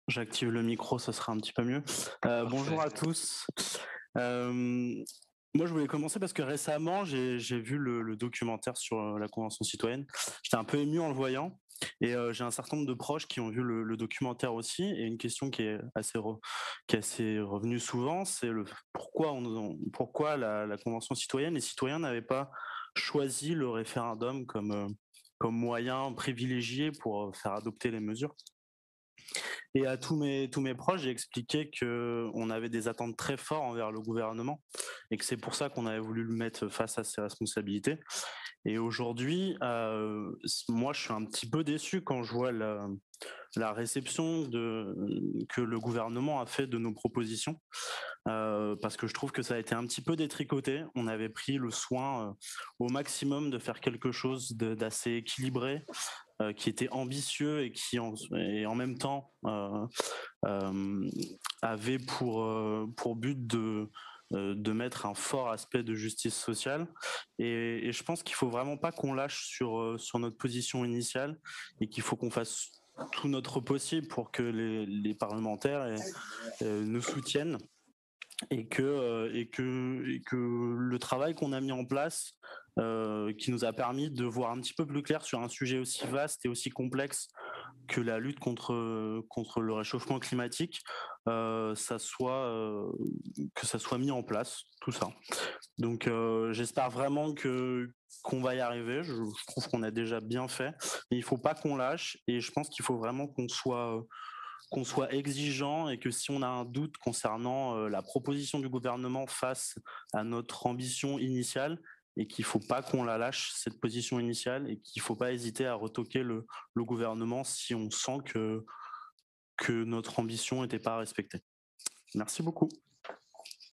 J'active le micro, ça sera un petit peu mieux. Bonjour Parfait. à tous. Hem, Moi, je voulais commencer parce que récemment, j'ai vu le documentaire sur, la Convention citoyenne. J'étais un peu ému en le voyant et j'ai un certain nombre de proches qui ont vu le documentaire aussi, et une question qui est assez revenue souvent, c'est le pourquoi la Convention citoyenne, les citoyens n'avaient pas choisi le référendum comme moyen privilégié pour, faire adopter les mesures. Et à tous mes proches, j'ai expliqué qu'on avait des attentes très fortes envers le gouvernement et que c'est pour ça qu'on avait voulu le mettre face à ses responsabilités. Et aujourd'hui, moi, je suis un petit peu déçu quand je vois la réception que le gouvernement a fait de nos propositions, parce que je trouve que ça a été un petit peu détricoté. On avait pris le soin, au maximum, de faire quelque chose d'assez équilibré, qui était ambitieux et et en même temps euh, avait pour but de mettre un fort aspect de justice sociale. Et je pense qu'il faut vraiment pas qu'on lâche sur notre position initiale, et qu'il faut qu'on fasse tout notre possible pour que les parlementaires nous soutiennent, et que le travail qu'on a mis en place, qui nous a permis de voir un petit peu plus clair sur un sujet aussi vaste et aussi complexe que la lutte contre le réchauffement climatique, que ça soit mis en place, tout ça. Donc j'espère vraiment que qu'on va y arriver. Je trouve qu'on a déjà bien fait, mais il faut pas qu'on lâche, et je pense qu'il faut vraiment qu'on soit exigeant, et que si on a un doute concernant la proposition du gouvernement face à notre ambition initiale, et qu'il faut pas qu'on la lâche, cette position initiale, et qu'il faut pas hésiter à retoquer le gouvernement si on sent que notre ambition n'était pas respectée. Merci beaucoup.